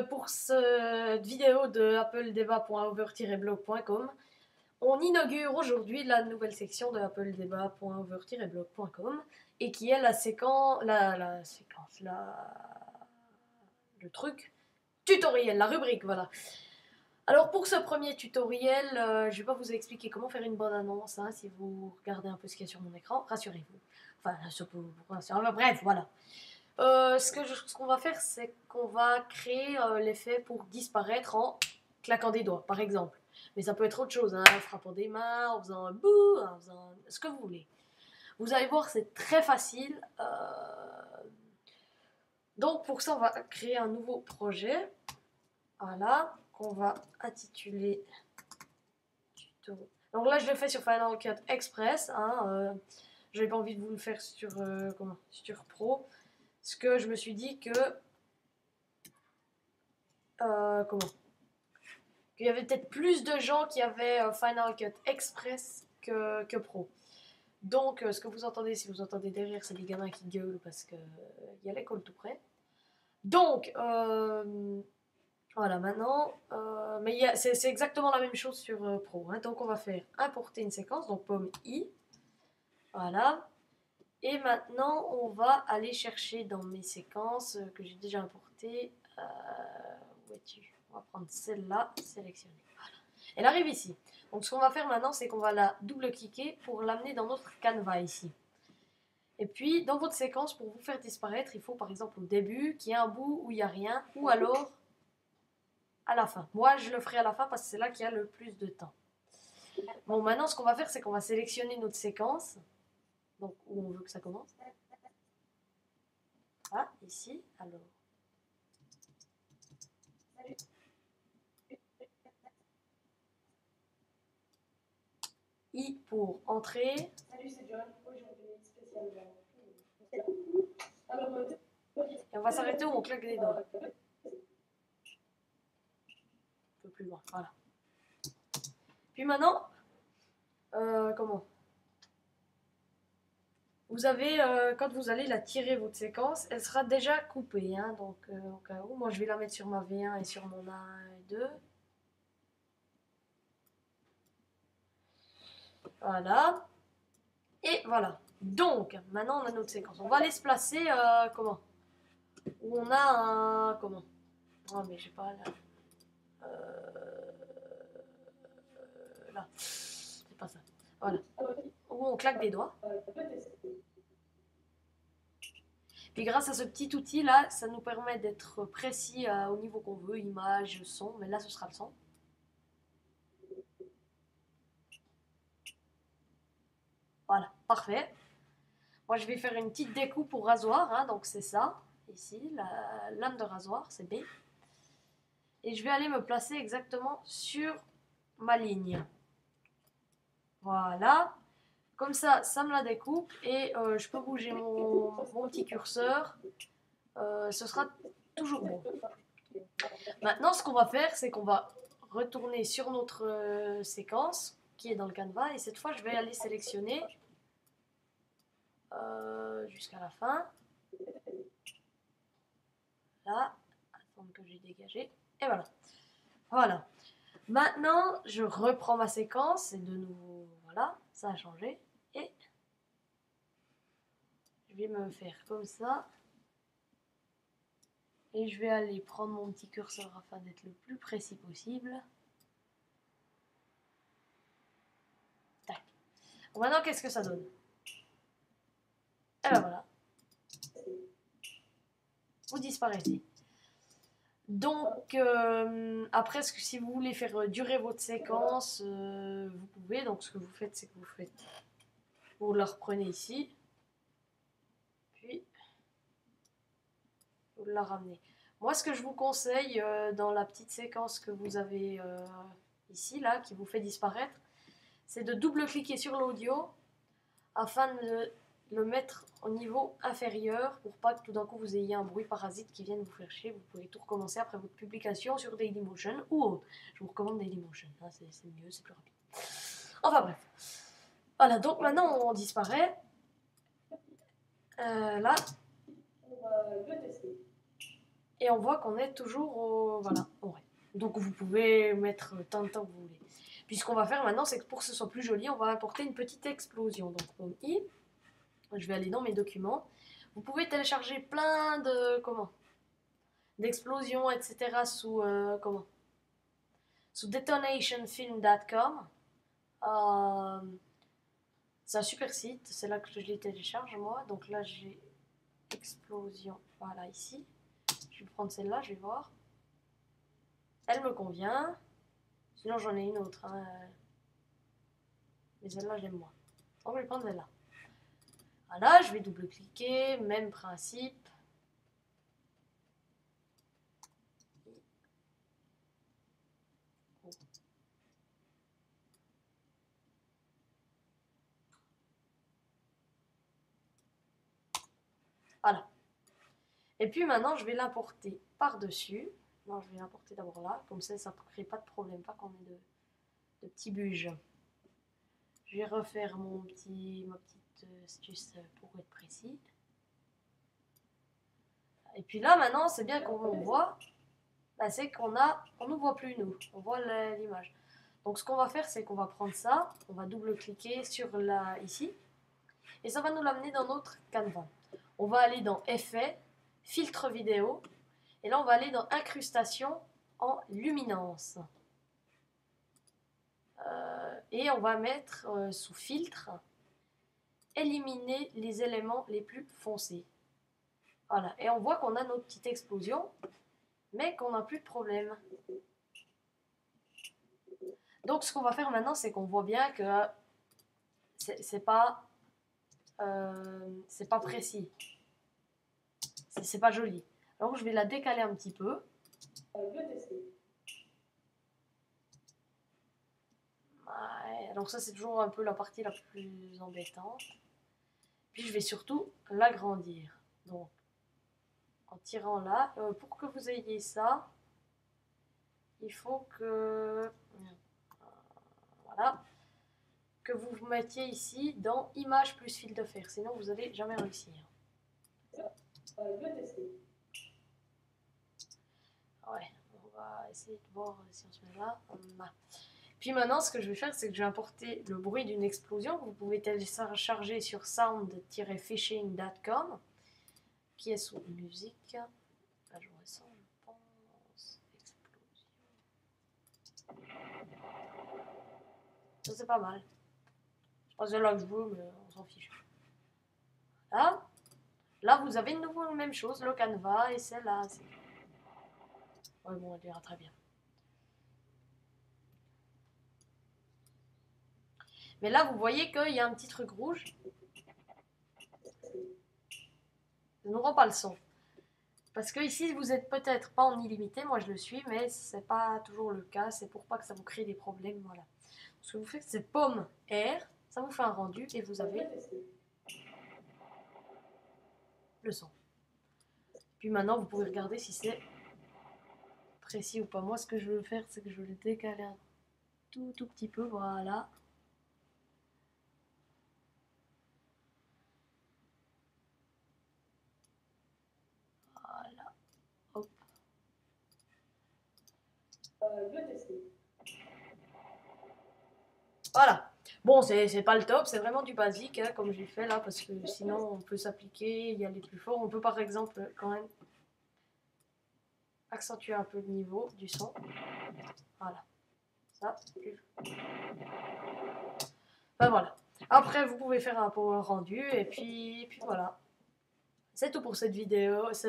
pour cette vidéo de appledébat.over-blog.com, on inaugure aujourd'hui la nouvelle section de appledébat.over-blog.com et qui est le truc tutoriel, la rubrique, voilà. Alors pour ce premier tutoriel, je vais pas vous expliquer comment faire une bonne annonce, hein, si vous regardez un peu ce qu'il y a sur mon écran, rassurez-vous. Enfin, bref, voilà. Ce qu'on va faire, c'est qu'on va créer l'effet pour disparaître en claquant des doigts, par exemple. Mais ça peut être autre chose, hein, en frappant des mains, en faisant un bouh, en faisant ce que vous voulez. Vous allez voir, c'est très facile. Donc pour ça, on va créer un nouveau projet. Voilà, qu'on va intituler tuto. Donc là, je le fais sur Final Cut Express. Hein, j'avais pas envie de vous le faire sur, sur Pro. Parce que je me suis dit que... qu'il y avait peut-être plus de gens qui avaient Final Cut Express que Pro. Donc, ce que vous entendez, si vous entendez derrière, c'est des gamins qui gueulent parce qu'il y a l'école tout près. Donc, voilà, maintenant, mais c'est exactement la même chose sur Pro. Hein. Donc, on va faire importer une séquence, donc pomme i. Voilà. Et maintenant, on va aller chercher dans mes séquences que j'ai déjà importées. Où es-tu ? On va prendre celle-là, sélectionner. Voilà. Elle arrive ici. Donc, ce qu'on va faire maintenant, c'est qu'on va la double-cliquer pour l'amener dans notre canevas ici. Et puis, dans votre séquence, pour vous faire disparaître, il faut par exemple au début qu'il y ait un bout où il n'y a rien, ou alors à la fin. Moi, je le ferai à la fin parce que c'est là qu'il y a le plus de temps. Bon, maintenant, ce qu'on va faire, c'est qu'on va sélectionner notre séquence. Donc, où on veut que ça commence. Ah, ici, alors. I pour entrée. Salut, c'est John. Aujourd'hui, spécial John. Et on va s'arrêter où on claque les doigts. Un peu plus loin, voilà. Puis maintenant, comment ? Vous avez, quand vous allez la tirer, votre séquence, elle sera déjà coupée. Hein, donc, au cas où, moi je vais la mettre sur ma V1 et sur mon A1 et 2. Voilà. Et voilà. Donc, maintenant on a notre séquence. On va aller se placer, comment ? Où on a un... Comment ? Oh, mais j'ai pas là. Là. C'est pas ça. Voilà. Où on claque des doigts. Puis grâce à ce petit outil là, ça nous permet d'être précis au niveau qu'on veut, image, son, mais là ce sera le son. Voilà, parfait. Moi je vais faire une petite découpe au rasoir, hein, donc c'est ça, ici, la lame de rasoir, c'est B. Et je vais aller me placer exactement sur ma ligne. Voilà. Comme ça, ça me la découpe et je peux bouger mon petit curseur. Ce sera toujours bon. Maintenant, ce qu'on va faire, c'est qu'on va retourner sur notre séquence qui est dans le canevas et cette fois, je vais aller sélectionner jusqu'à la fin. Là, attendre que j'ai dégagé. Et voilà. Voilà. Maintenant, je reprends ma séquence et de nouveau, voilà, ça a changé. Et je vais me faire comme ça. Et je vais aller prendre mon petit curseur afin d'être le plus précis possible. Tac. Bon, maintenant, qu'est-ce que ça donne? Et ben voilà. Vous disparaissez. Donc, après, si vous voulez faire durer votre séquence, vous pouvez. Donc, ce que vous faites, c'est que vous la reprenez ici. Puis, vous la ramenez. Moi, ce que je vous conseille dans la petite séquence que vous avez ici, là, qui vous fait disparaître, c'est de double-cliquer sur l'audio afin de le mettre au niveau inférieur pour pas que tout d'un coup vous ayez un bruit parasite qui vienne vous faire chier. Vous pouvez tout recommencer après votre publication sur Dailymotion ou autre. Je vous recommande Dailymotion, hein, c'est mieux, c'est plus rapide. Enfin bref. Voilà, donc maintenant on disparaît. Là. On va le tester. Et on voit qu'on est toujours au... Voilà, au vrai. Donc vous pouvez mettre tant de temps que vous voulez. Puis ce qu'on va faire maintenant, c'est que pour que ce soit plus joli, on va apporter une petite explosion. Donc pour I, je vais aller dans mes documents. Vous pouvez télécharger plein de... Comment d'explosions, etc. sous... comment sous detonationfilm.com. C'est un super site, c'est là que je les télécharge moi. Donc là j'ai explosion, voilà ici. Je vais prendre celle-là, je vais voir. Elle me convient. Sinon j'en ai une autre. Hein. Mais celle-là j'aime moins. Donc je vais prendre celle-là. Voilà, je vais double-cliquer, même principe. Voilà. Et puis maintenant, je vais l'importer par-dessus. Non, je vais l'importer d'abord là. Comme ça, ça ne crée pas de problème, pas qu'on ait de petits buges. Je vais refaire ma petite astuce pour être précis. Et puis là, maintenant, c'est bien qu'on voit. Bah, c'est qu'on ne voit plus nous. On voit l'image. Donc, ce qu'on va faire, c'est qu'on va prendre ça. On va double-cliquer sur ici. Et ça va nous l'amener dans notre Canva. On va aller dans Effets, Filtre vidéo. Et là, on va aller dans Incrustation en luminance. Et on va mettre sous Filtre, Éliminer les éléments les plus foncés. Voilà. Et on voit qu'on a notre petite explosion, mais qu'on n'a plus de problème. Donc, ce qu'on va faire maintenant, c'est qu'on voit bien que c'est pas précis. C'est pas joli. Alors, je vais la décaler un petit peu. Ouais, donc ça, c'est toujours un peu la partie la plus embêtante. Puis, je vais surtout l'agrandir. Donc, en tirant là, pour que vous ayez ça, il faut que... Voilà. Que vous vous mettiez ici dans Image plus fil de fer. Sinon, vous n'allez jamais réussir. Ouais, on va essayer de voir si on se met là. Puis maintenant, ce que je vais faire, c'est que je vais importer le bruit d'une explosion. Vous pouvez télécharger sur sound-fishing.com, qui est sous musique. Là, j'aurais ça, je pense. Explosion. Ça, c'est pas mal. Je pense que c'est là que je veux, mais on s'en fiche. Là, vous avez de nouveau la même chose, le Canva, et celle-là. Ouais, bon, elle ira très bien. Mais là, vous voyez qu'il y a un petit truc rouge. Ça ne rend pas le son. Parce que ici, vous n'êtes peut-être pas en illimité, moi je le suis, mais ce n'est pas toujours le cas. C'est pour pas que ça vous crée des problèmes. Voilà. Ce que vous faites, c'est pomme R, ça vous fait un rendu et vous avez le son. Puis maintenant, vous pouvez regarder si c'est précis ou pas. Moi, ce que je veux faire, c'est que je vais le décaler un tout petit peu. Voilà. Voilà. Hop. Voilà. Bon, c'est pas le top, c'est vraiment du basique, hein, comme j'ai fait là, parce que sinon on peut s'appliquer, y aller plus fort. On peut par exemple quand même accentuer un peu le niveau du son. Voilà. Ça, ben voilà. Après, vous pouvez faire un power rendu, et puis voilà. C'est tout pour cette vidéo.